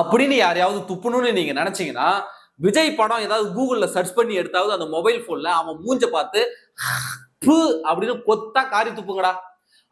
அப்படின்னு யாரையாவது துப்பணும்னு நீங்க நினைச்சீங்கன்னா விஜய் படம் ஏதாவது கூகுள்ல சர்ச் பண்ணி எடுத்தாவது அந்த மொபைல் போன்ல அவன் மூஞ்ச பார்த்து அப்படின்னு கொத்தா காரி துப்புங்கடா.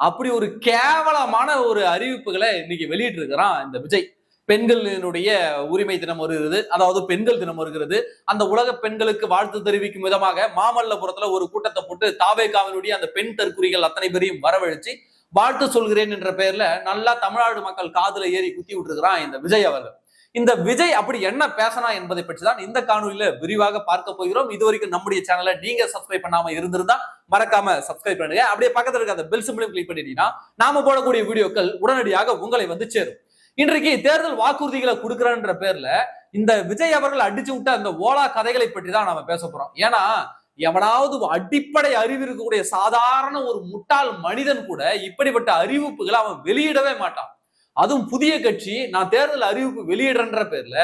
அப்படி ஒரு கேவலமான ஒரு அறிவிப்புகளை இன்னைக்கு வெளியிட்டு இருக்கிறான் இந்த விஜய். பெண்களினுடைய உரிமை தினம் வருகிறது, அதாவது பெண்கள் தினம் வருகிறது. அந்த உலக பெண்களுக்கு வாழ்த்து தெரிவிக்கும் விதமாக மாமல்லபுரத்துல ஒரு கூட்டத்தை போட்டு தாவேகாவினுடைய அந்த பெண் தற்குறிகள் அத்தனை பேரையும் வரவழைச்சு வாழ்த்து சொல்கிறேன் என்ற பெயர்ல நல்லா தமிழ்நாடு மக்கள் காதுல ஏறி குத்தி விட்டுருக்கிறான் இந்த விஜய் அவர்கள். இந்த விஜய் அப்படி என்ன பேசனா என்பதை பற்றி தான் இந்த காணொலியில விரிவாக பார்க்க போகிறோம். இது வரைக்கும் நம்முடைய சேனலை நீங்க சப்ஸ்கிரைப் பண்ணாம இருந்திருந்தா மறக்காம சப்ஸ்கிரைப் பண்ணுங்க. அப்படியே பக்கத்துல இருக்க அந்த பெல் சிம்பளையும் கிளிக் பண்ணிட்டீங்கன்னா நாம போடக்கூடிய வீடியோக்கள் உடனடியாக உங்களை வந்து சேரும். இன்றைக்கு தேர்தல் வாக்குறுதிகளை கொடுக்கிறன்ற பேர்ல இந்த விஜய் அவர்கள் அடிச்சு விட்ட அந்த ஓலா கதைகளை பற்றி தான் நாம பேச போறோம். ஏன்னா எவனாவது அடிப்படை அறிவு இருக்கக்கூடிய சாதாரண ஒரு முட்டாள் மனிதன் கூட இப்படிப்பட்ட அறிவிப்புகளை அவன் வெளியிடவே மாட்டான். அதுவும் புதிய கட்சி நான் தேர்தல் அறிவிப்பு வெளியிடுறன்ற பேர்ல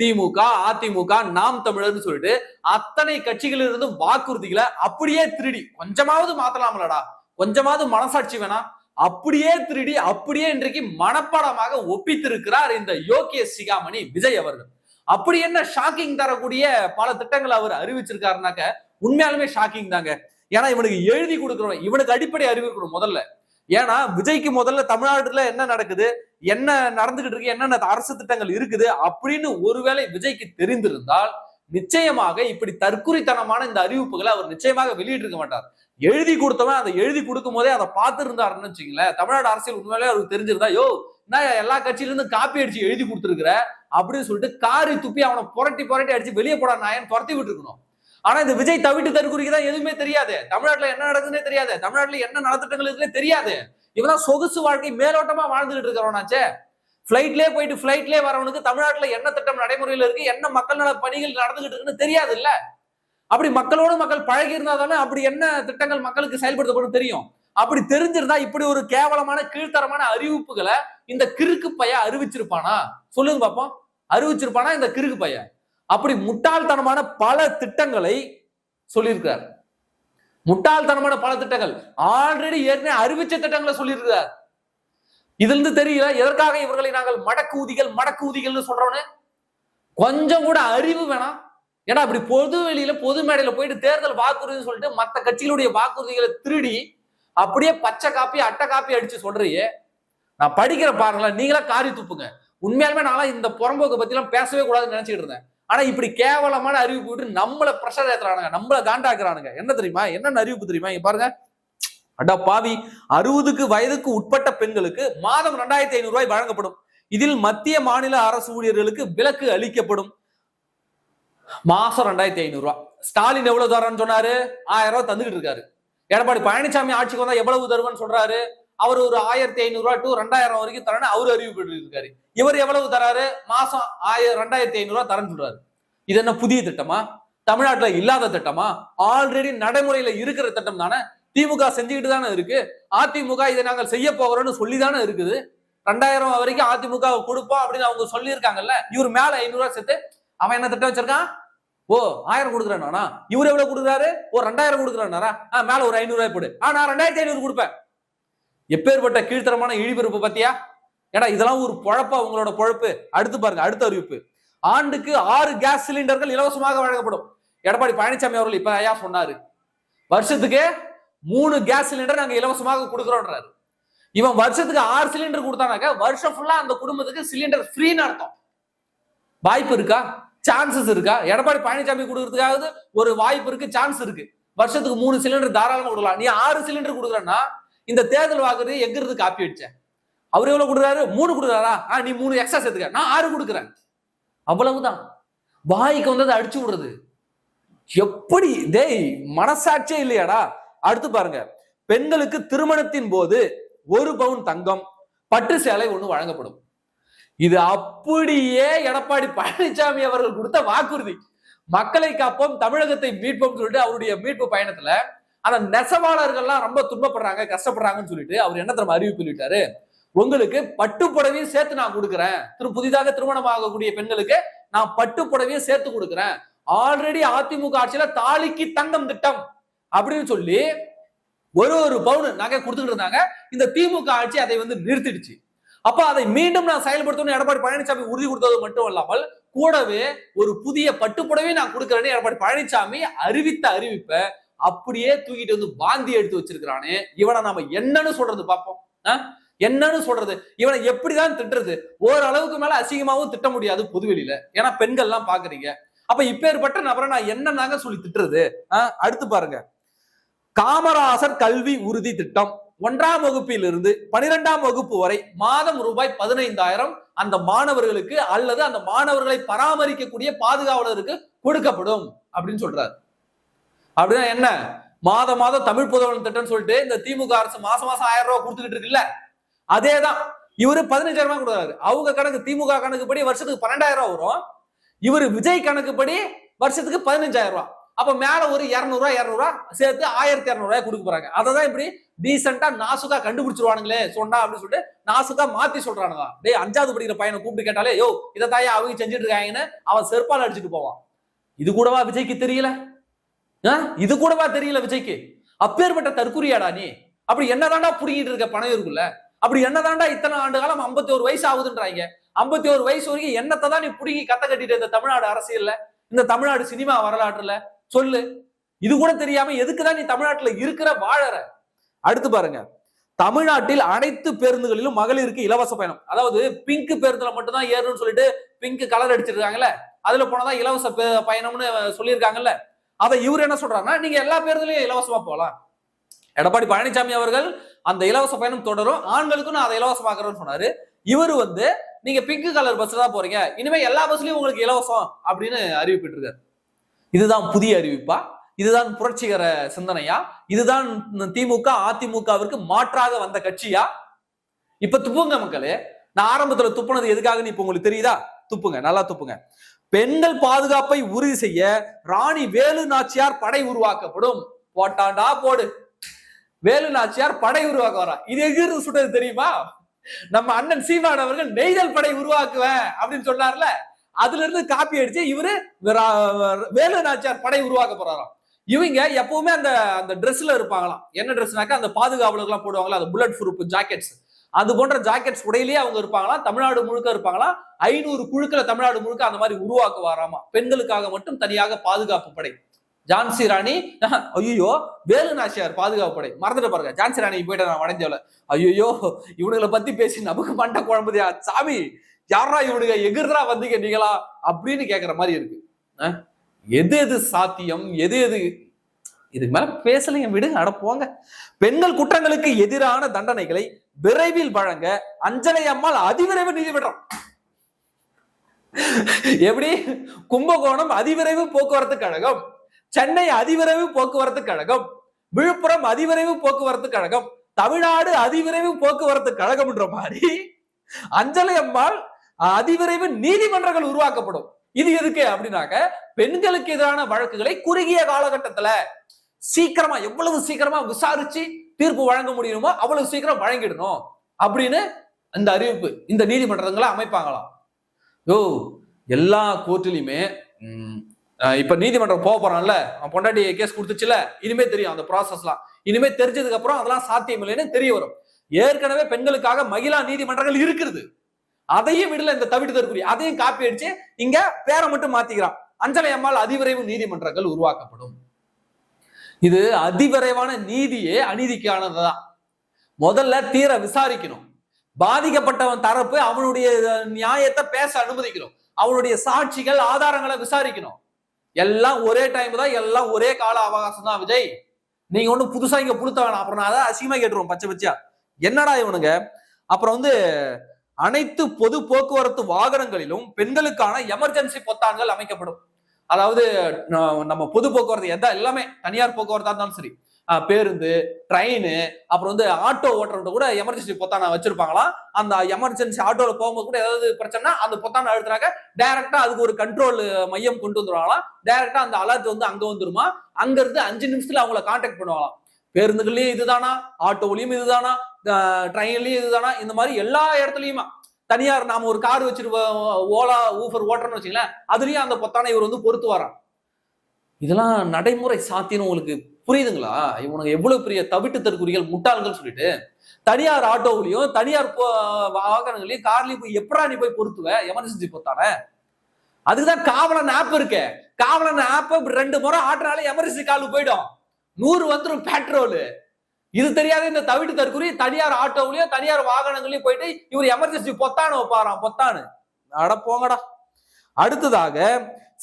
திமுக, அதிமுக, நாம் தமிழர்னு சொல்லிட்டு அத்தனை கட்சிகளில் இருந்தும் வாக்குறுதிகளை அப்படியே திருடி கொஞ்சமாவது மாத்தலாம்லடா, கொஞ்சமாவது மனசாட்சி வேணா, அப்படியே திருடி அப்படியே இன்றைக்கு மனப்பாடமாக ஒப்பித்திருக்கிறார் இந்த யோகே சிகாமணி விஜய் அவர்கள். அப்படி என்ன ஷாக்கிங் தரக்கூடிய பல திட்டங்களை அவர் அறிவிச்சிருக்காருனாக்க உண்மையாலுமே ஷாக்கிங் தாங்க. ஏன்னா இவனுக்கு எழுதி கொடுக்கிறோம், இவனுக்கு அடிப்படை அறிவு இருக்கணும் முதல்ல. ஏன்னா விஜய்க்கு முதல்ல தமிழ்நாட்டுல என்ன நடக்குது, என்ன நடந்துகிட்டு இருக்கு, என்னென்ன அரசு திட்டங்கள் இருக்குது அப்படின்னு ஒருவேளை விஜய்க்கு தெரிந்திருந்தால் நிச்சயமாக இப்படி தற்குறித்தனமான இந்த அறிவிப்புகளை அவர் நிச்சயமாக வெளியிட்டிருக்க மாட்டார். எழுதி கொடுத்தவன் அதை எழுதி கொடுக்கும் போதே அதை பார்த்து இருந்தாருன்னு வச்சுங்களேன், தமிழ்நாடு அரசியல் உண்மையிலே அவருக்கு தெரிஞ்சிருந்தா யோ நான் எல்லா கட்சியில இருந்து காப்பி அடிச்சு எழுதி கொடுத்துருக்கிற அப்படின்னு சொல்லிட்டு காரி துப்பி அவனை புரட்டி அடிச்சு வெளியே போட நாயன் துரத்தி விட்டு இருக்கணும். ஆனா இந்த விஜய் தவிட்டு தற்குறிக்கு தான் எதுவுமே தெரியாது, தமிழ்நாட்டுல என்ன நடக்குதுன்னே தெரியாது, தமிழ்நாட்டுல என்ன நலத்திட்டங்கள் இருக்குன்னே தெரியாது. இவன் சொகுசு வாழ்க்கை மேலோட்டமா வாழ்ந்துகிட்டு இருக்கிறவனாச்சே. பிளைட்லயே போயிட்டு பிளைட்லயே வரவனுக்கு தமிழ்நாட்டுல என்ன திட்டம் நடைமுறையில இருக்கு, என்ன மக்கள் நல பணிகள் நடந்துகிட்டு இருக்குன்னு தெரியாது இல்ல. அப்படி மக்களோடு மக்கள் பழகி இருந்தாதானே அப்படி என்ன திட்டங்கள் மக்களுக்கு செயல்படுத்தப்படும் தெரியும். அப்படி தெரிஞ்சிருந்தா இப்படி ஒரு கேவலமான கீழ்த்தரமான அறிவிப்புகளை இந்த கிறுக்கு பைய அறிவிச்சிருப்பானா சொல்லுங்க பாப்போம், அறிவிச்சிருப்பானா இந்த கிறுக்கு பைய? அப்படி முட்டாள்தனமான பல திட்டங்களை சொல்லியிருக்கிறார். முட்டாள்தனமான பல திட்டங்கள் ஆல்ரெடி ஏற்கனவே அறிவிச்ச திட்டங்களை சொல்லியிருக்கிறார். இதுல இருந்து தெரியல எதற்காக இவர்களை நாங்கள் மடக்கு சொல்றோன்னு. கொஞ்சம் கூட அறிவு வேணாம். ஏன்னா அப்படி பொது வெளியில பொது மேடையில போயிட்டு தேர்தல் வாக்குறுதி சொல்லிட்டு மற்ற கட்சிகளுடைய வாக்குறுதிகளை திருடி அப்படியே பச்சை காப்பி அட்டை காப்பி அடிச்சு சொல்றியே. நான் படிக்கிற பாருங்களேன், நீங்களா காரி துப்புங்க. உண்மையாலுமே நான் இந்த புறம்போக்கு பத்தி எல்லாம் பேசவே கூடாதுன்னு நினைச்சிட்டு இருந்தேன். ஆனா இப்படி கேவலமான அறிவிப்பு விட்டு நம்மள பிரஷர் ஏத்துறானுங்க, நம்மள காண்டாக்குறானுங்க. என்ன தெரியுமா, என்னென்ன அறிவிப்பு தெரியுமா? இங்க பாருங்க, அடா பாவி, 60 வயதுக்கு உட்பட்ட பெண்களுக்கு மாதம் 2500 ரூபாய் வழங்கப்படும். இதில் மத்திய மாநில அரசு ஊழியர்களுக்கு விலக்கு அளிக்கப்படும். மாசம் 2500 ரூபாய். ஸ்டாலின் எவ்வளவு தரன்னு சொன்னாரு? 1000 ரூபாய் தந்துகிட்டு இருக்காரு. எடப்பாடி பழனிசாமி ஆட்சிக்கு வந்தா எவ்வளவு தருவன்னு சொல்றாரு? அவர் ஒரு 1500 ரூபாய் டு 2000 வரைக்கும் தரேன்னு அவரு அறிவிப்பு இருக்காரு. இவர் எவ்வளவு தராரு? மாசம் 2500 ரூபாய் தரேன்னு சொல்றாரு. இது என்ன புதிய திட்டமா? தமிழ்நாட்டுல இல்லாத திட்டமா? ஆல்ரெடி நடைமுறையில இருக்கிற திட்டம் தானே. திமுக செஞ்சுக்கிட்டு தானே இருக்கு. அதிமுக இதை நாங்கள் செய்ய போகிறோம்னு சொல்லி தானே இருக்குது. 2000 வரைக்கும் அதிமுக கொடுப்போம் அப்படின்னு அவங்க சொல்லியிருக்காங்கல்ல. இவர் மேல 500 ரூபாய் சேர்த்து அவன் என்ன திட்டம் வச்சிருக்கான்? ஓ 1000 கொடுக்குறானா? இவர் எவ்வளவு கொடுக்குறாரு? ஓ 2000 கொடுக்குறானா? மேல ஒரு 500 ரூபாய் போடு, நான் 2500 கொடுப்பேன். எப்பேற்பட்ட கீழ்த்தரமான இழிபிறப்பு பத்தியா? ஏன்னா இதெல்லாம் ஒரு பொழப்பா உங்களோட பொழப்பு? அடுத்து பாருங்க, அடுத்த அறிவிப்பு. ஆண்டுக்கு 6 கேஸ் சிலிண்டர்கள் இலவசமாக வழங்கப்படும். எடப்பாடி பழனிசாமி அவர்கள் இப்ப ஐயா சொன்னாரு, வருஷத்துக்கு 3 கேஸ் சிலிண்டர் நாங்க இலவசமாக கொடுக்குறோன்றாரு. இவன் வருஷத்துக்கு 6 சிலிண்டர் கொடுத்தானாக்க வருஷம் ஃபுல்லா அந்த குடும்பத்துக்கு சிலிண்டர் ஃப்ரீன்னு அர்த்தம். வாய்ப்பு இருக்கா? சான்சஸ் இருக்கா? எடப்பாடி பழனிசாமி கொடுக்கறதுக்காவது ஒரு வாய்ப்பு இருக்கு, சான்ஸ் இருக்கு. வருஷத்துக்கு 3 சிலிண்டர் தாராளமா கொடுக்கலாம். நீ 6 சிலிண்டர் கொடுக்குறன்னா இந்த தேர்தல் வாக்குறுதி எங்க இருந்து காப்பி அடிச்சேன்? அவர் எவ்வளவு கொடுக்குறாரு? 3 கொடுக்குறாரா? நீ 3 எக்ஸ்ட்ரா சேர்த்துக்க, நான் 6 கொடுக்குறேன். அவ்வளவுதான். வாய்க்கு வந்தது அடிச்சு விடுறது. எப்படி டேய், மனசாட்சியே இல்லையாடா? அடுத்து பாருங்க, பெண்களுக்கு திருமணத்தின் போது 1 பவுன் தங்கம், பட்டு சேலை 1 வழங்கப்படும். இது அப்படியே எடப்பாடி பழனிசாமி அவர்கள் கொடுத்த வாக்குறுதி. மக்களை காப்போம், தமிழகத்தை மீட்போம் சொல்லிட்டு அவருடைய மீட்பு பயணத்துல அந்த நெசவாளர்கள்லாம் ரொம்ப துன்பப்படுறாங்க, கஷ்டப்படுறாங்கன்னு சொல்லிட்டு அவர் என்ன தெரியுமா அறிவிப்பு சொல்லிட்டாரு? உங்களுக்கு பட்டு புடவையும் சேர்த்து நான் கொடுக்குறேன். புதிதாக திருமணம் ஆகக்கூடிய பெண்களுக்கு நான் பட்டு புடவையும் சேர்த்து கொடுக்குறேன். ஆல்ரெடி அதிமுக ஆட்சியில தாலிக்கு தங்கம் திட்டம் அப்படின்னு சொல்லி ஒரு பவுன் நகை கொடுத்துட்டு இருந்தாங்க. இந்த திமுக ஆட்சி அதை நிறுத்திடுச்சு. அப்ப அதை மீண்டும் நான் செயல்படுத்தணும் எடப்பாடி பழனிசாமி உறுதி கொடுத்தது மட்டும் இல்லாமல் கூடவே ஒரு புதிய பட்டுப்புடவை நான் கொடுக்கிறேன்னு எடப்பாடி பழனிசாமி அறிவித்த அறிவிப்பை அப்படியே தூக்கிட்டு வந்து பாந்தி எடுத்து வச்சிருக்கிறானே, இவனை நாம என்னன்னு சொல்றது பார்ப்போம். என்னன்னு சொல்றது, இவனை எப்படிதான் திட்டுறது? ஓரளவுக்கு மேல அசிங்கமாவும் திட்ட முடியாது பொதுவெளியில, ஏன்னா பெண்கள் எல்லாம் பாக்குறீங்க. அப்ப இப்பேற்பட்ட நபரை நான் என்னன்னாங்க சொல்லி திட்டுறது? அடுத்து பாருங்க, காமராசர் கல்வி உறுதி திட்டம் 1ஆம் வகுப்பிலிருந்து 12ஆம் வகுப்பு வரை மாதம் ரூபாய் 15,000 அந்த மாணவர்களுக்கு அல்லது அந்த மாணவர்களை பராமரிக்கக்கூடிய பாதுகாவலருக்கு கொடுக்கப்படும் அப்படின்னு சொல்றாரு. அப்படின்னா என்ன? மாதம் தமிழ் புதல்வன் திட்டம் சொல்லிட்டு இந்த திமுக அரசு மாசம் 1000 ரூபாய் கொடுத்துக்கிட்டு இருக்குல்ல, அதேதான் இவரு 15,000 ரூபாய் கொடுக்குறாரு. அவங்க கணக்கு, திமுக கணக்குப்படி வருஷத்துக்கு 12,000 ரூபாய் வரும். இவரு விஜய் கணக்குப்படி வருஷத்துக்கு 15,000 ரூபாய். அப்ப மேல ஒரு 200 ரூபாய் சேர்த்து 1200 ரூபாய் கொடுக்க போறாங்க. அததான் இப்படி டீசெண்டா நாசுக்கா கண்டுபிடிச்சிருவானுங்களே சொன்னா அப்படின்னு சொல்லிட்டு நாசுக்கா மாத்தி சொல்றானுங்க. டேய் 5வது படிக்கிற பையனை கூப்பிட்டு கேட்டாலே, யோ இதை தாயா அவங்க செஞ்சுட்டு இருக்காங்கன்னு அவன் செருப்பால் அடிச்சுட்டு போவான். இது கூடவா விஜய்க்கு தெரியல? இது கூடவா தெரியல விஜய்க்கு? அப்பேற்பட்ட தற்குறியாடா நீ? அப்படி என்னதாண்டா புடிங்கிட்டு இருக்க பணம் இருக்குல்ல? அப்படி என்னதாண்டா இத்தனை ஆண்டு காலம் 51 வயசு ஆகுதுன்றாங்க. 51 வயசு வரைக்கும் என்னத்தை தான் நீ புடுங்கி கத்த கட்டிட்டு இந்த தமிழ்நாடு அரசியல்ல, இந்த தமிழ்நாடு சினிமா வரலாற்றுல சொல்லு. இது கூட தெரியாம எதுக்குதான் நீ தமிழ்நாட்டுல இருக்கிற வாழற? அடுத்து பாருங்க, தமிழ்நாட்டில் அனைத்து பேருந்துகளிலும் மகளிருக்கு இலவச பயணம். அதாவது பிங்க் பேருந்துல மட்டும் தான் ஏறணும்னு சொல்லிட்டு பிங்க் கலர் அடிச்சிருக்காங்கல்ல, அதுல போனதான் இலவச பயணம்னு சொல்லியிருக்காங்கல்ல. அதை இவர் என்ன சொல்றாருன்னா, நீங்க எல்லா பேருந்துலயும் இலவசமா போகலாம். எடப்பாடி பழனிசாமி அவர்கள் அந்த இலவச பயணம் தொடரும், ஆண்களுக்கும் நான் அதை இலவசமாக்குறேன்னு சொன்னாரு. இவரு நீங்க பிங்க் கலர் பஸ் தான் போறீங்க, இனிமே எல்லா பஸ்லயும் உங்களுக்கு இலவசம் அப்படின்னு அறிவிப்பிட்டு இருக்காரு. இதுதான் புதிய அறிவிப்பா? இதுதான் புரட்சிகர சிந்தனையா? இதுதான் திமுக அதிமுகவிற்கு மாற்றாக வந்த கட்சியா? இப்ப துப்புங்க மக்களே. நான் ஆரம்பத்துல துப்புனது எதுக்காக இப்ப உங்களுக்கு தெரியுதா? துப்புங்க, நல்லா துப்புங்க. பெண்கள் பாதுகாப்பை உறுதி செய்ய ராணி வேலு நாச்சியார் படை உருவாக்கப்படும். போட்டாண்டா போடு, வேலு நாச்சியார் படை உருவாக்க வரா. இது எகிருந்து சுட்டது தெரியுமா? நம்ம அண்ணன் சீமான் அவர்கள் நெய்தல் படை உருவாக்குவேன் அப்படின்னு சொன்னார்ல, அதுல இருந்து காப்பி அடிச்சு இவரு வேலு நாச்சியார் படை உருவாக்க போறாராம். இவங்க எப்பவுமே அந்த அந்த ட்ரெஸ்ல இருப்பாங்களாம். என்ன ட்ரெஸ்னாக்கா அந்த பாதுகாவலர்கள் எல்லாம் போடுவாங்களா, அந்த புல்லட் ப்ரூஃப் ஜாக்கெட்ஸ், அது போன்ற ஜாக்கெட்ஸ் உடையிலேயே அவங்க இருப்பாங்களாம். தமிழ்நாடு முழுக்க இருப்பாங்களாம். 500 குழுக்களை தமிழ்நாடு முழுக்க அந்த மாதிரி உருவாக்குவாராமா. பெண்களுக்காக மட்டும் தனியாக பாதுகாப்பு படை. ஜான்சி ராணி, ஐயோ வேலு நாச்சியார் பாதுகாப்பு படை மறந்துட்டு பாருங்க. ஜான்சி ராணி போயிட்டு நான் வடைஞ்சோல, ஐயோ இவனுங்களை பத்தி பேசி நமக்கு மண்ட குழம்புதியா சாமி, யாரா இவனுங்க எகிர்றா வந்தீங்க நீங்களா அப்படின்னு கேட்கிற மாதிரி இருக்கு. எது எது சாத்தியம், எது எது இதுக்கு மேல பேசலைங்க, விடுங்க, அட போங்க. பெண்கள் குற்றங்களுக்கு எதிரான தண்டனைகளை விரைவில் வழங்க அஞ்சலை அம்மாள் அதிவிரைவு நீதிமன்றம். எப்படி? கும்பகோணம் அதிவிரைவு போக்குவரத்து கழகம், சென்னை அதிவிரைவு போக்குவரத்து கழகம், விழுப்புரம் அதிவிரைவு போக்குவரத்து கழகம், தமிழ்நாடு அதிவிரைவு போக்குவரத்து கழகம்ன்ற மாதிரி அஞ்சலை அம்மாள் அதிவிரைவு நீதிமன்றங்கள் உருவாக்கப்படும். இது எதுக்கு அப்படின்னாக்க, பெண்களுக்கு எதிரான வழக்குகளை குறுகிய காலகட்டத்துல சீக்கிரமா, எவ்வளவு சீக்கிரமா விசாரிச்சு தீர்ப்பு வழங்க முடியுமோ அவ்வளவு சீக்கிரம் வழங்கிடணும் அப்படின்னு இந்த அறிவிப்பு, இந்த நீதிமன்றங்களை அமைப்பாங்களாம். யோ எல்லா கோர்ட்லயுமே இப்ப நீதிமன்றம் போக போறான்ல, பொண்டாட்டி கேஸ் கொடுத்துச்சுல, இனிமே தெரியும் அந்த ப்ராசஸ்லாம். இனிமே தெரிஞ்சதுக்கு அப்புறம் அதெல்லாம் சாத்தியம் இல்லைன்னு தெரிய வரும். ஏற்கனவே பெண்களுக்காக மகிழா நீதிமன்றங்கள் இருக்குது, அதையும் விடல இந்த தவிடுதற்குரிய, அதையும் காப்பி அடிச்சு இங்க பேரை மட்டும் மாத்திக்கிறான். அஞ்சலை அம்மாள் அதிவிரைவு நீதிமன்றங்கள் உருவாக்கப்படும். இது அதிவிரைவான நீதியே அநீதிக்கானதுதான். முதல்ல தீர விசாரிக்கணும். பாதிக்கப்பட்டவன் தரப்பு அவனுடைய நியாயத்தை பேச அனுமதிக்கணும். அவனுடைய சாட்சிகள் ஆதாரங்களை விசாரிக்கணும். எல்லாம் ஒரே டைம் தான், எல்லாம் ஒரே கால அவகாசம் தான். விஜய் நீங்க ஒண்ணு புதுசா இங்க புடுத்த வேணாம், அப்புறம் நான் அதை அசிங்கமா கேட்டுருவோம் பச்சை பச்சையா. என்னடா இவனுங்க? அப்புறம் அனைத்து பொது போக்குவரத்து வாகனங்களிலும் பெண்களுக்கான எமர்ஜென்சி பொத்தான்கள் அமைக்கப்படும். அதாவது நம்ம பொது போக்குவரத்து எல்லாமே, தனியார் போக்குவரத்தா இருந்தாலும் சரி, பேருந்து, ட்ரெயின், அப்புறம் ஆட்டோ ஓட்டுறவங்க கூட எமர்ஜென்சி பொத்தான வச்சிருப்பாங்களாம். அந்த எமர்ஜென்சி ஆட்டோல போகும்போது கூட ஏதாவது பிரச்சனை அந்த பொத்தான அழுத்துறாங்க, டைரக்டா அதுக்கு ஒரு கண்ட்ரோல் மையம் கொண்டு வந்துருவாங்களாம். டைரக்டா அந்த அலர்ட் அங்க வந்துருமா, அங்க இருந்து 5 நிமிஷத்துல அவங்கள கான்டாக்ட் பண்ணுவாங்களாம். பேருந்துகள்லயும் இதுதானா, ஆட்டோலயும் இதுதானா, ட்ரெயின்லயும் இதுதானா, இந்த மாதிரி எல்லா இடத்துலயுமா. தனியார் நாம ஒரு கார் வச்சிருப்போம், ஓலா ஊஃபர் ஓட்டுறோம்னு வச்சுங்களேன், அதுலயும் அந்த பொத்தானை இவர் பொறுத்து வரான். இதெல்லாம் நடைமுறை சாத்தியம் உங்களுக்கு புரியுதுங்களா? இவனுக்கு எவ்வளவு பெரிய தவிட்டு தற்குறிகள், முட்டாள்கள் சொல்லிட்டு தனியார் ஆட்டோவிலையும் தனியார் வாகனங்களையும் கார்லயும் போய் எப்படா நீ போய் பொருத்துவ எமர்ஜென்சி பொத்தானே? அதுக்குதான் காவலன் ஆப் இருக்கு. காவலன் ஆப் 2 முறை ஆட்டுனாலே எமர்ஜென்சி கால் போயிடும், 100 வந்துடும் பெட்ரோல். இது தெரியாத இந்த தவிட்டு தற்குறி தனியார் ஆட்டோவிலையும் தனியார் வாகனங்களையும் போயிட்டு இவர் எமர்ஜென்சி பொத்தானு வைப்பாராம். பொத்தானு அட போங்கடா. அடுத்ததாக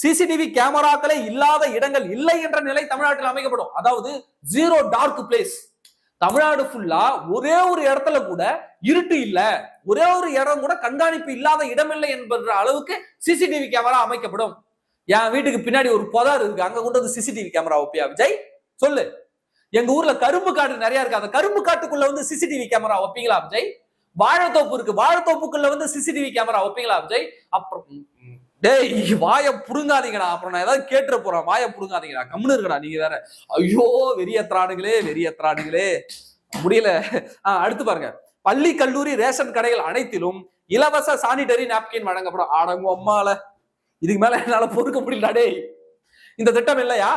சிசிடிவி கேமராக்களே இல்லாத இடங்கள் இல்லை என்ற நிலை தமிழ்நாட்டில் அமைக்கப்படும். அதாவது 0 டார்க் பிளேஸ். தமிழ்நாடு ஃபுல்லா ஒரே ஒரு இடத்துல கூட இருட்டு இல்ல, ஒரே ஒரு இடம் கூட கண்காணிப்பு இல்லாத இடம் இல்லை என்பன்ற அளவுக்கு சிசிடிவி கேமரா அமைக்கப்படும். என் வீட்டுக்கு பின்னாடி ஒரு புதர் இருக்கு, அங்க கொண்டு வந்து சிசிடிவி கேமரா வைப்பியா விஜய்? சொல்லு. எங்க ஊர்ல கரும்பு காடு நிறைய இருக்கு, அந்த கரும்பு காட்டுக்குள்ள வந்து சிசிடிவி கேமரா வைப்பீங்களா விஜய்? வாழைத்தோப்பு இருக்கு, வாழைத்தோப்புக்குள்ள வந்து சிசிடிவி கேமரா வைப்பீங்களா விஜய்? அப்புறம் டேய் வாய புடுங்காதீங்கடா, அப்புறம் நான் ஏதாவது கேட்டுற போறேன். வாய புடுங்காதீங்கடா, கம்முன்னு இருக்கடா நீங்க வேற. ஐயோ வெறியத்ரானுங்களே வெறியத்ரானுங்களே, முடியல. அடுத்து பாருங்க. பள்ளி கல்லூரி ரேஷன் கடைகள் அனைத்திலும் இலவச சானிடரி நாப்கின் வழங்கப்படும். அடங்கு அம்மால, இதுக்கு மேல என்னால பொறுக்க முடியல டேய். இந்த திட்டம் இல்லையா?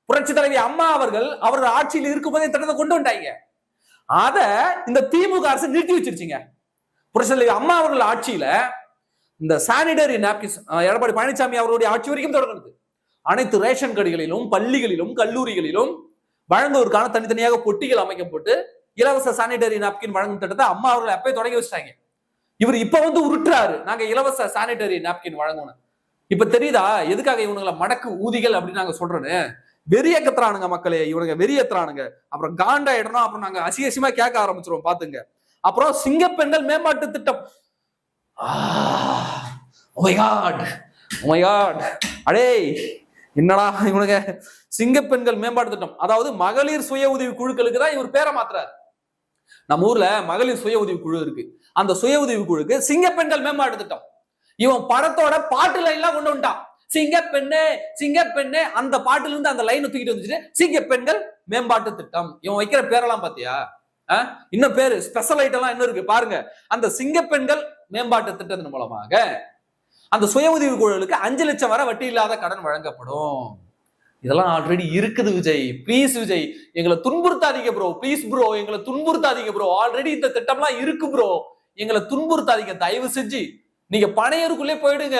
புரட்சி தலைவி அம்மா அவர்கள் ஆட்சியில் இருக்கும்போதே திட்டத்தை கொண்டு வந்தாங்க. அத இந்த திமுக அரசு நிறுத்தி வச்சிருச்சுங்க. புரட்சி தலைவி அம்மா அவர்கள் ஆட்சியில இந்த சானிடரி நாப்கின்ஸ் எடப்பாடி பழனிசாமி அவர்களுடைய ஆட்சி வரைக்கும் தொடங்குது. அனைத்து ரேஷன் கடைகளிலும் பள்ளிகளிலும் கல்லூரிகளிலும் வழங்குவதற்கான தனித்தனியாக பொட்டிகள் அமைக்கப்பட்டு இலவச சானிடரி நாப்கின் வழங்கும் திட்டத்தை அம்மா அவர்கள் அப்பவே தொடங்கி வச்சிட்டாங்க. இவர் இப்ப வந்து உருட்டுறாரு, நாங்க இலவச சானிடரி நாப்கின் வழங்கணும். இப்ப தெரியுதா எதுக்காக இவனுங்களை மடக்கு ஊதிகள் அப்படின்னு நாங்க சொல்றேன்னு? வெறியக்கத்துறானுங்க மக்களே, இவனுங்க வெறியத்துறானுங்க. அப்புறம் காண்டாயிடணும், அப்புறம் நாங்க அசிங்கமா கேட்க ஆரம்பிச்சிருவோம் பாத்துங்க. அப்புறம் சிங்கப்பெண்கள் மேம்பாட்டு திட்டம். அடே என்னடா இவனுங்க சிங்கப்பெண்கள் மேம்பாட்டு திட்டம், அதாவது மகளிர் சுய உதவி குழுக்களுக்கு தான் இவர் பேரை மாத்துறாரு. நம்ம ஊர்ல மகளிர் சுய உதவி குழு இருக்கு, அந்த சுய உதவி குழுக்கு சிங்கப்பெண்கள் மேம்பாட்டு திட்டம். இவன் படத்தோட பாட்டு லைன் எல்லாம் கொண்டு வந்துட்டான். சிங்கப்பெண்ணே சிங்கப்பெண்ணே, அந்த பாட்டுல இருந்து அந்த லைன் தூக்கிட்டு வந்துட்டு சிங்கப்பெண்கள் மேம்பாட்டு திட்டம். இவன் வைக்கிற பேரெல்லாம் பாத்தியா? இன்னும் பேரு ஸ்பெஷல் ஐட்டம் எல்லாம் என்ன இருக்கு பாருங்க. அந்த சிங்கப்பெண்கள் மேம்பாட்டு திட்டத்தின் மூலமாக அந்த சுய உதவி குழுக்களுக்கு 5 லட்சம் வரை வட்டி இல்லாத கடன் வழங்கப்படும். இதெல்லாம் ஆல்ரெடி இருக்குது விஜய். பிளீஸ் விஜய், எங்களை துன்புறுத்தாதீங்க ப்ரோ. பிளீஸ் ப்ரோ, எங்களை துன்புறுத்தாதீங்க ப்ரோ. ஆல்ரெடி இந்த திட்டம்லாம் இருக்கு ப்ரோ, எங்களை துன்புறுத்தாதீங்க தயவு செஞ்சு. நீங்க பனையூருக்குள்ளே போயிடுங்க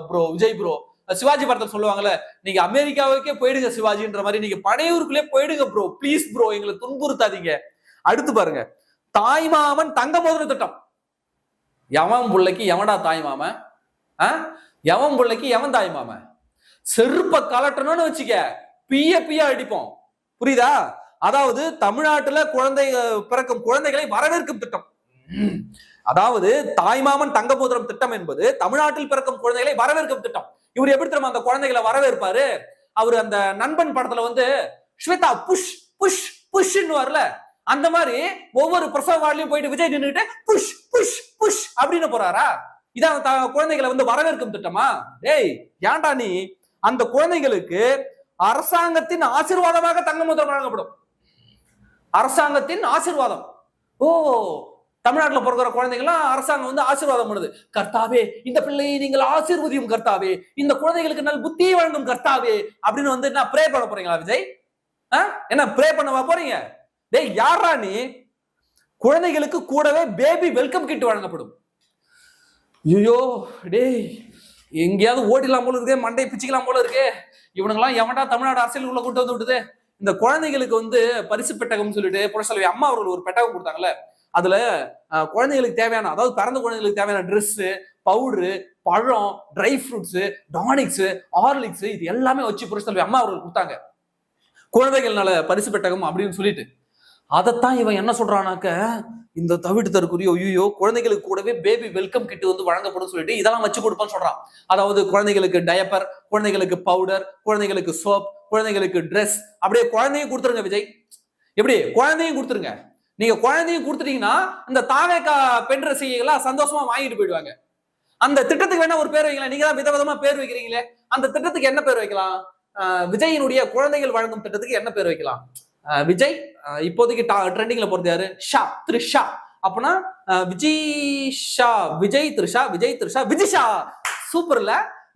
ப்ரோ. விஜய் ப்ரோ, சிவாஜி படத்தை சொல்லுவாங்கல்ல, நீங்க அமெரிக்காவுக்கே போயிடுங்க சிவாஜின்ற மாதிரி நீங்க பனையூருக்குள்ளே போயிடுங்க ப்ரோ. பிளீஸ் ப்ரோ, எங்களை துன்புறுத்தாதீங்க. அடுத்து பாருங்க, தாய்மாமன் தங்க மோதிர திட்டம். எவன் பிள்ளைக்கு எவன்டா தாய்மாமன்? எவன் பிள்ளைக்கு எவன் தாய்மாமன்? செருப்ப கலட்டணும்னு வச்சுக்க, பிய அடிப்போம். புரியுதா? அதாவது தமிழ்நாட்டுல பிறக்கும் குழந்தைகளை வரவேற்கும் திட்டம். அதாவது தாய்மாமன் தங்க மோதிரம் திட்டம் என்பது தமிழ்நாட்டில் பிறக்கும் குழந்தைகளை வரவேற்கும் திட்டம். இவர் எப்படி தெரியுமா அந்த குழந்தைகளை வரவேற்பாரு? அவர் அந்த நண்பன் படத்துல வந்து ஸ்வேதா புஷ் புஷ் புஷ்ன்னு வரல, அந்த மாதிரி ஒவ்வொரு பிரசவ வார்டிலையும் போயிட்டு விஜய் நின்றுட்டு புஷ் புஷ் புஷ் அப்படின்னு போறாரா? இதான் குழந்தைகளை வந்து வரவேற்கும் திட்டமா? டேய் ஏன்டா நீ? அந்த குழந்தைகளுக்கு அரசாங்கத்தின் ஆசீர்வாதமாக தங்க மோதிரம் வழங்கப்படும். அரசாங்கத்தின் ஆசீர்வாதம். ஓ, தமிழ்நாட்டில் பிறக்கிற குழந்தைகள்லாம் அரசாங்கம் வந்து ஆசீர்வாதம் பண்ணுது. கர்த்தாவே இந்த பிள்ளையை நீங்கள் ஆசீர்வதியும் கர்த்தாவே, இந்த குழந்தைகளுக்கு நல்ல புத்தியை வழங்கும் கர்த்தாவே அப்படின்னு வந்து என்ன ப்ரே பண்ண போறீங்களா விஜய்? என்ன ப்ரே பண்ணவா போறீங்க? டேய் யாரா நீ? குழந்தைகளுக்கு கூடவே பேபி வெல்கம் கிட் வழங்கப்படும். ஐயோ டேய், எங்கேயாவது ஓடிலாம் போல இருக்கு, மண்டை பிச்சுக்கலாம் போல இருக்கு. இவனுங்கெல்லாம் எவன்டா தமிழ்நாடு அரசியல் உள்ள கொண்டு வந்து விட்டுது? இந்த குழந்தைகளுக்கு வந்து பரிசு பெட்டகம் சொல்லிட்டு புரட்சி தலைவி அம்மா அவர்கள் ஒரு பெட்டகம் கொடுத்தாங்கல்ல, அதுல குழந்தைகளுக்கு தேவையான, அதாவது பிறந்த குழந்தைகளுக்கு தேவையான ட்ரெஸ், பவுடரு, பழம், ட்ரை ஃப்ரூட்ஸ், டானிக்ஸ், ஹார்லிக்ஸ், இது எல்லாமே வச்சு புரட்சி தலைவி அம்மா அவர்கள் கொடுத்தாங்க. குழந்தைகள் நல பரிசு பெட்டகம் அப்படின்னு சொல்லிட்டு அதைத்தான் இவன் என்ன சொல்றானாக்க, இந்த தவிட்டு தற்குறியோ ஐயோ குழந்தைகளுக்கு கூடவே பேபி வெல்கம் கிட் வந்து வழங்கப்படும் சொல்லிட்டு இதெல்லாம் வச்சு கொடுப்பான்னு சொல்றான். அதாவது குழந்தைகளுக்கு டயப்பர், குழந்தைகளுக்கு பவுடர், குழந்தைகளுக்கு சோப், குழந்தைகளுக்கு ட்ரெஸ், அப்படியே குழந்தையும் கொடுத்துருங்க விஜய். எப்படி குழந்தையும் கொடுத்துருங்க. நீங்க குழந்தையும் கொடுத்துட்டீங்கன்னா இந்த தாவேக்கா பெண் ரசிகைகள்லாம் சந்தோஷமா வாங்கிட்டு போயிடுவாங்க. அந்த திட்டத்துக்கு வேணா ஒரு பேர் வைக்கலாம். நீங்க தான் விதவிதமா பேர் வைக்கிறீங்களே, அந்த திட்டத்துக்கு என்ன பேர் வைக்கலாம்? விஜயினுடைய குழந்தைகள் வழங்கும் திட்டத்துக்கு என்ன பேர் வைக்கலாம்? விஜய் இப்போதைக்கு ட்ரெண்டிங்ல போறது யாரு? ஷா, த்ரிஷா. அப்பனா விஜய் ஷா, விஜய் த்ரிஷா, விஜய் த்ரிஷா, விஜிஷா. சூப்பர்ல,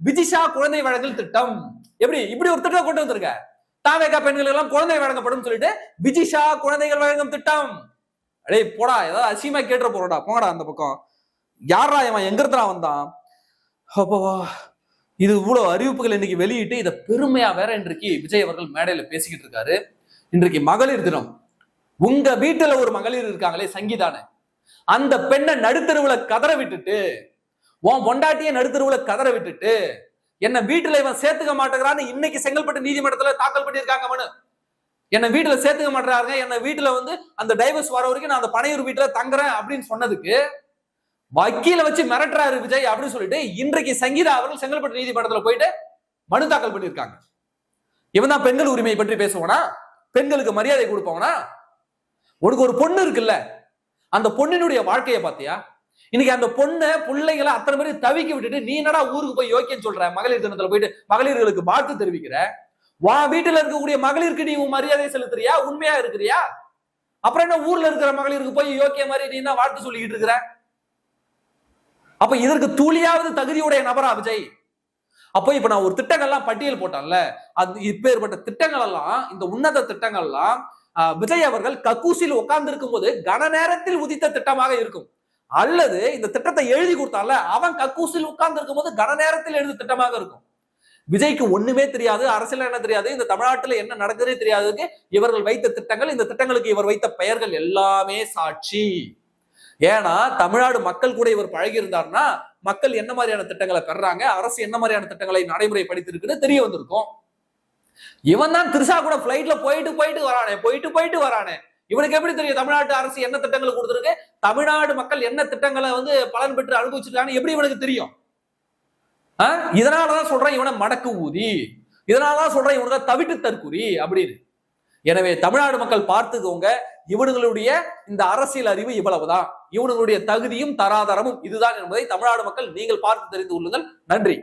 விஜிஷா குழந்தை வழங்கல் திட்டம். எப்படி இப்படி ஒரு திட்டம் கொண்டு வந்திருக்க? தாவேகா பெண்கள் எல்லாம் குழந்தை வழங்கப்படும் சொல்லிட்டு விஜிஷா குழந்தைகள் வழங்கும் திட்டம். அடே போடா, ஏதாவது அசியமா கேட்டுற போறடா, போங்கடா அந்த பக்கம். யாரா இவன், எங்க இருந்தா வந்தான்? அப்பவா இது இவ்வளவு அறிவிப்புகள் இன்னைக்கு வெளியிட்டு இதை பெருமையா வேற இன்றைக்கு விஜய் அவர்கள் மேடையில பேசிக்கிட்டு இருக்காரு. இன்றைக்கு மகளிர் தினம். உங்க வீட்டுல ஒரு மகளிர் இருக்காங்களே சங்கீதானே, அந்த பெண்ணை நடுத்தருவுல கதற விட்டுட்டு, உன் பொண்டாட்டிய நடுத்தருவுல கதற விட்டுட்டு, என்ன வீட்டுல இவன் சேர்த்துக்க மாட்டேங்கிறான்னு இன்னைக்கு செங்கல்பட்டு நீதிமன்றத்துல தாக்கல் பண்ணியிருக்காங்க மனு. என்ன வீட்டுல சேர்த்துக்க மாட்டாங்க, என்ன வீட்டுல அந்த டைவர்ஸ் வர வரைக்கும் நான் அந்த பனையூர் வீட்டுல தங்குறேன் அப்படின்னு சொன்னதுக்கு வக்கீல வச்சு மிரட்டுறாரு விஜய் அப்படின்னு சொல்லிட்டு இன்றைக்கு சங்கீதா அவர்கள் செங்கல்பட்டு நீதிமன்றத்துல போயிட்டு மனு தாக்கல் பண்ணியிருக்காங்க. இவன் தான் பெண்கள் உரிமையை பற்றி பேசுவானா, பெண்களுக்கு மரியாதை கொடுப்பவனா? உனக்கு ஒரு பொண்ணு இருக்குல்ல, அந்த பொண்ணினுடைய வாழ்க்கையை பார்த்தியா? இன்னைக்கு அந்த பொண்ணு பிள்ளைங்களை அத்தனை பேரும் தவிக்க விட்டுட்டு நீ என்னடா ஊருக்கு போய் யோக்கியம் சொல்ற, மகளிர் தினத்துல போயிட்டு மகளிர்களுக்கு வாழ்த்து தெரிவிக்கிற? வா வீட்டுல இருக்கக்கூடிய மகளிருக்கு நீ உன் மரியாதை செலுத்துறியா, உண்மையா இருக்கிறியா? அப்புறம் என்ன ஊர்ல இருக்கிற மகளிருக்கு போய் யோக்கிய மாதிரி நீ என்ன வாழ்த்து சொல்லிக்கிட்டு இருக்கிற? அப்ப இதற்கு துளியாவது தகுதியுடைய நபரா விஜய்? அப்போ இப்ப நான் ஒரு திட்டங்கள்லாம் பட்டியல் போட்டான்ல, அது இப்பேற்பட்ட திட்டங்கள் எல்லாம், இந்த உன்னத திட்டங்கள் எல்லாம் விஜய் அவர்கள் கக்கூசில் உட்கார்ந்து இருக்கும் போது கன நேரத்தில் உதித்த திட்டமாக இருக்கும். அல்லது இந்த திட்டத்தை எழுதி கொடுத்தால அவன் கக்கூசில் உட்கார்ந்து இருக்கும் போது கன நேரத்தில் எழுதி திட்டமாக இருக்கும். விஜய்க்கு ஒண்ணுமே தெரியாது, அரசியல் என்ன தெரியாது, இந்த தமிழ்நாட்டில் என்ன நடக்குதுன்னே தெரியாததுக்கு இவர்கள் வைத்த திட்டங்கள், இந்த திட்டங்களுக்கு இவர் வைத்த பெயர்கள் எல்லாமே சாட்சி. ஏன்னா தமிழ்நாடு மக்கள் கூட இவர் பழகி இருந்தார்னா மக்கள் என்ன மாதிரியான திட்டங்களை பெறாங்க, அரசு என்ன மாதிரியான திட்டங்களை நடைமுறைப்படுத்திருக்குன்னு தெரிய வந்திருக்கும். இவன் தான் திருசா கூட பிளைட்ல போயிட்டு வரானே. இவனுக்கு எப்படி தெரியும் தமிழ்நாட்டு அரசு என்ன திட்டங்களை கொடுத்திருக்கு, தமிழ்நாடு மக்கள் என்ன திட்டங்களை பலன் பெற்று அனுபவிச்சிருக்காங்க எப்படி இவனுக்கு தெரியும்? இதனாலதான் சொல்றேன் இவனை மடக்கு ஊதி, இதனாலதான் சொல்றேன் இவனுக்கு தவிட்டு தற்குறி அப்படின்னு. எனவே தமிழ்நாடு மக்கள் பார்த்துக்கோங்க, இவனுங்களுடைய இந்த அரசியல் அறிவு இவ்வளவுதான், இவனுங்களுடைய தகுதியும் தராதரமும் இதுதான் என்பதை தமிழ்நாடு மக்கள் நீங்கள் பார்த்து தெரிந்து கொள்ளுங்கள். நன்றி.